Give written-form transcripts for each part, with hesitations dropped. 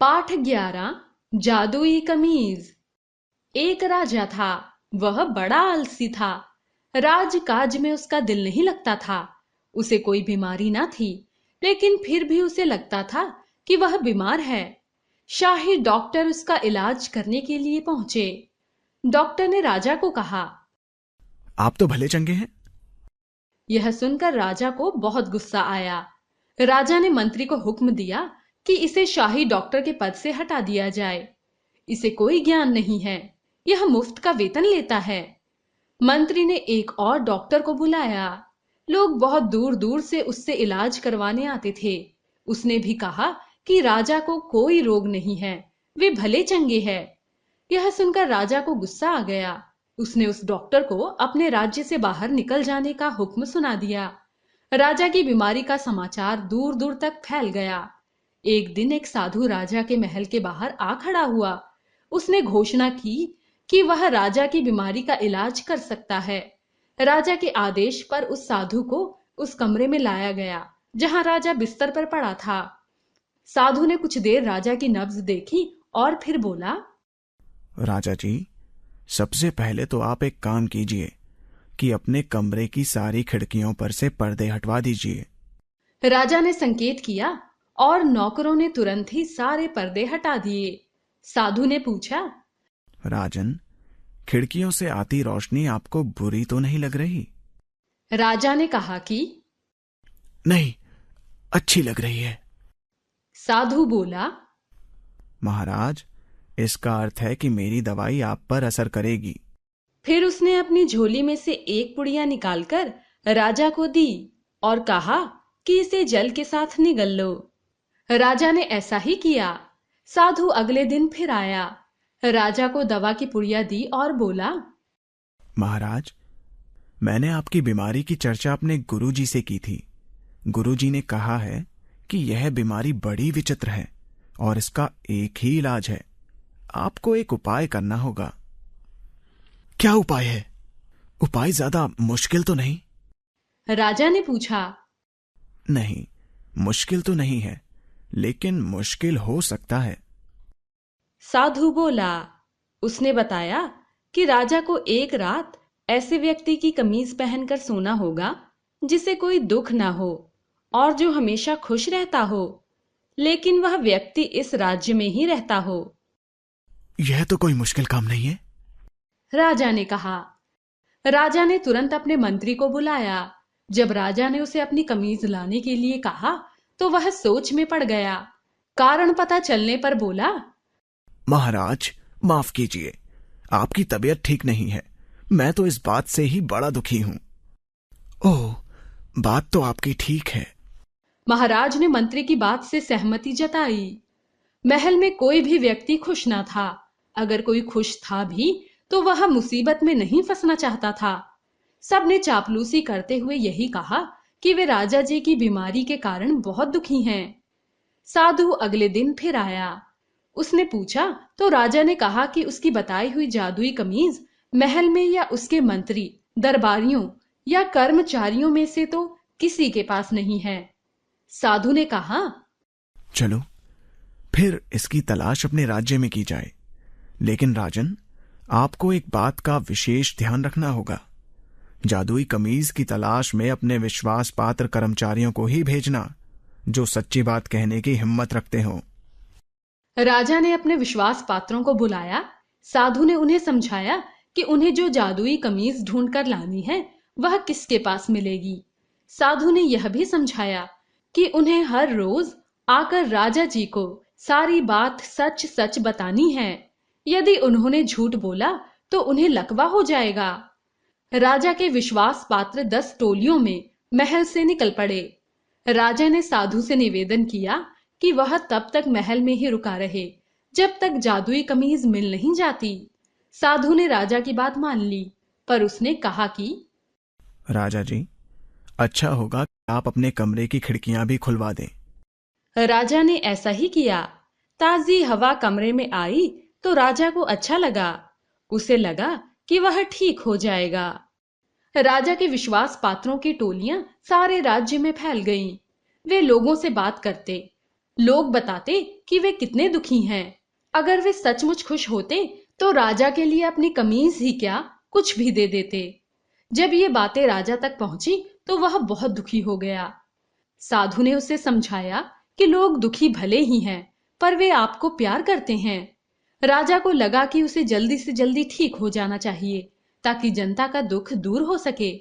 पाठ 11 जादुई कमीज। एक राजा था। वह बड़ा आलसी था। राजकाज में उसका दिल नहीं लगता था। उसे कोई बीमारी ना थी, लेकिन फिर भी उसे लगता था कि वह बीमार है। शाही डॉक्टर उसका इलाज करने के लिए पहुंचे। डॉक्टर ने राजा को कहा। आप तो भले चंगे हैं। यह सुनकर राजा को बहुत गुस्सा आया। राजा ने मंत्री को हुक्म दिया कि इसे शाही डॉक्टर के पद से हटा दिया जाए। इसे कोई ज्ञान नहीं है। यह मुफ्त का वेतन लेता है। मंत्री ने एक और डॉक्टर को बुलाया। लोग बहुत दूर दूर से उससे इलाज करवाने आते थे। उसने भी कहा कि राजा को कोई रोग नहीं है, वे भले चंगे हैं। यह सुनकर राजा को गुस्सा आ गया। उसने उस डॉक्टर को अपने राज्य से बाहर निकल जाने का हुक्म सुना दिया। राजा की बीमारी का समाचार दूर दूर तक फैल गया। एक दिन एक साधु राजा के महल के बाहर आ खड़ा हुआ। उसने घोषणा की कि वह राजा की बीमारी का इलाज कर सकता है। राजा के आदेश पर उस साधु को उस कमरे में लाया गया जहां राजा बिस्तर पर पड़ा था। साधु ने कुछ देर राजा की नब्ज देखी और फिर बोला। राजा जी, सबसे पहले तो आप एक काम कीजिए कि अपने कमरे की सारी खिड़कियों पर से पर्दे हटवा दीजिए। राजा ने संकेत किया और नौकरों ने तुरंत ही सारे पर्दे हटा दिए। साधु ने पूछा। राजन, खिड़कियों से आती रोशनी आपको बुरी तो नहीं लग रही? राजा ने कहा कि नहीं, अच्छी लग रही है। साधु बोला। महाराज, इसका अर्थ है कि मेरी दवाई आप पर असर करेगी। फिर उसने अपनी झोली में से एक पुड़िया निकालकर राजा को दी और कहा कि इसे जल के साथ निगल लो। राजा ने ऐसा ही किया। साधु अगले दिन फिर आया। राजा को दवा की पुड़िया दी और बोला। महाराज, मैंने आपकी बीमारी की चर्चा अपने गुरुजी से की थी। गुरुजी ने कहा है कि यह बीमारी बड़ी विचित्र है और इसका एक ही इलाज है। आपको एक उपाय करना होगा। क्या उपाय है? उपाय ज्यादा मुश्किल तो नहीं? राजा ने पूछा। नहीं, मुश्किल तो नहीं है, लेकिन मुश्किल हो सकता है। साधु बोला। उसने बताया कि राजा को एक रात ऐसे व्यक्ति की कमीज पहनकर सोना होगा जिसे कोई दुख ना हो और जो हमेशा खुश रहता हो, लेकिन वह व्यक्ति इस राज्य में ही रहता हो। यह तो कोई मुश्किल काम नहीं है। राजा ने कहा। राजा ने तुरंत अपने मंत्री को बुलाया। जब राजा ने उसे अपनी कमीज लाने के लिए कहा तो वह सोच में पड़ गया। कारण पता चलने पर बोला। महाराज, माफ कीजिए, आपकी तबीयत ठीक नहीं है। मैं तो इस बात से ही बड़ा दुखी हूं। ओह, बात तो आपकी ठीक है। महाराज ने मंत्री की बात से सहमति जताई। महल में कोई भी व्यक्ति खुश ना था। अगर कोई खुश था भी तो वह मुसीबत में नहीं फंसना चाहता था। सब ने चापलूसी करते हुए यही कहा कि वे राजा जी की बीमारी के कारण बहुत दुखी हैं। साधु अगले दिन फिर आया। उसने पूछा तो राजा ने कहा कि उसकी बताई हुई जादुई कमीज महल में या उसके मंत्री, दरबारियों या कर्मचारियों में से तो किसी के पास नहीं है। साधु ने कहा। चलो, फिर इसकी तलाश अपने राज्य में की जाए। लेकिन राजन, आपको एक बात का विशेष ध्यान रखना होगा। जादुई कमीज की तलाश में अपने विश्वास पात्र कर्मचारियों को ही भेजना, जो सच्ची बात कहने की हिम्मत रखते हो। राजा ने अपने विश्वास पात्रों को बुलाया। साधु ने उन्हें समझाया कि उन्हें जो जादुई कमीज ढूंढ कर लानी है वह किसके पास मिलेगी। साधु ने यह भी समझाया कि उन्हें हर रोज आकर राजा जी को सारी बात सच सच बतानी है। यदि उन्होंने झूठ बोला तो उन्हें लकवा हो जाएगा। राजा के विश्वास पात्र 10 टोलियों में महल से निकल पड़े। राजा ने साधु से निवेदन किया कि वह तब तक महल में ही रुका रहे जब तक जादुई कमीज मिल नहीं जाती। साधु ने राजा की बात मान ली, पर उसने कहा कि राजा जी, अच्छा होगा कि आप अपने कमरे की खिड़कियां भी खुलवा दें। राजा ने ऐसा ही किया। ताजी हवा कमरे में आई तो राजा को अच्छा लगा। उसे लगा कि वह ठीक हो जाएगा। राजा के विश्वास पात्रों की टोलियां सारे राज्य में फैल गईं। वे लोगों से बात करते, लोग बताते कि वे कितने दुखी हैं। अगर वे सचमुच खुश होते तो राजा के लिए अपनी कमीज ही क्या, कुछ भी दे देते। जब ये बातें राजा तक पहुंची तो वह बहुत दुखी हो गया। साधु ने उसे समझाया कि लोग दुखी भले ही हैं, पर वे आपको प्यार करते हैं। राजा को लगा कि उसे जल्दी से जल्दी ठीक हो जाना चाहिए ताकि जनता का दुख दूर हो सके।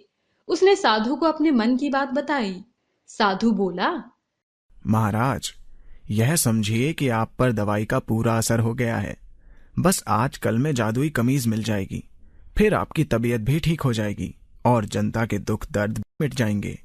उसने साधु को अपने मन की बात बताई। साधु बोला, महाराज, यह समझिए कि आप पर दवाई का पूरा असर हो गया है। बस आज कल में जादुई कमीज मिल जाएगी, फिर आपकी तबीयत भी ठीक हो जाएगी और जनता के दुख दर्द मिट जाएंगे।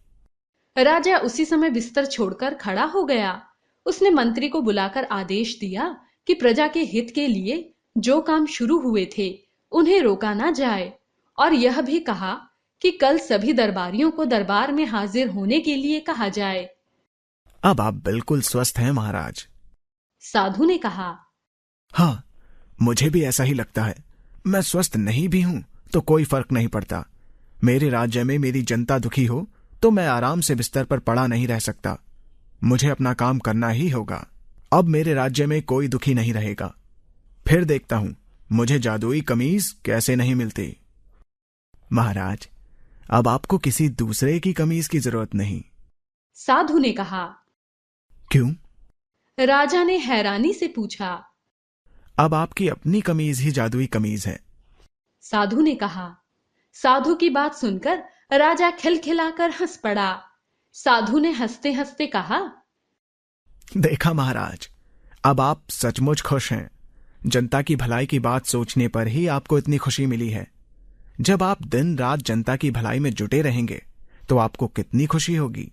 राजा उसी समय बिस्तर छोड़कर खड़ा हो गया। उसने मंत्री को बुलाकर आदेश दिया कि प्रजा के हित के लिए जो काम शुरू हुए थे उन्हें रोका ना जाए, और यह भी कहा कि कल सभी दरबारियों को दरबार में हाजिर होने के लिए कहा जाए। अब आप बिल्कुल स्वस्थ हैं महाराज। साधु ने कहा, हाँ, मुझे भी ऐसा ही लगता है। मैं स्वस्थ नहीं भी हूं तो कोई फर्क नहीं पड़ता। मेरे राज्य में मेरी जनता दुखी हो तो मैं आराम से बिस्तर पर पड़ा नहीं रह सकता। मुझे अपना काम करना ही होगा। अब मेरे राज्य में कोई दुखी नहीं रहेगा। फिर देखता हूं मुझे जादुई कमीज कैसे नहीं मिलती। महाराज, अब आपको किसी दूसरे की कमीज की जरूरत नहीं। साधु ने कहा। क्यों? राजा ने हैरानी से पूछा। अब आपकी अपनी कमीज ही जादुई कमीज है। साधु ने कहा। साधु की बात सुनकर राजा खिलखिलाकर हंस पड़ा। साधु ने हंसते हंसते कहा, देखा महाराज, अब आप सचमुच खुश हैं। जनता की भलाई की बात सोचने पर ही आपको इतनी खुशी मिली है। जब आप दिन रात जनता की भलाई में जुटे रहेंगे तो आपको कितनी खुशी होगी।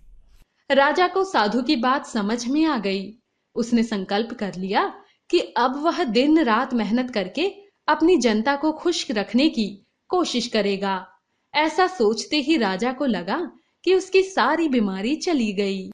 राजा को साधु की बात समझ में आ गई। उसने संकल्प कर लिया कि अब वह दिन रात मेहनत करके अपनी जनता को खुश रखने की कोशिश करेगा। ऐसा सोचते ही राजा को लगा कि उसकी सारी बीमारी चली गई।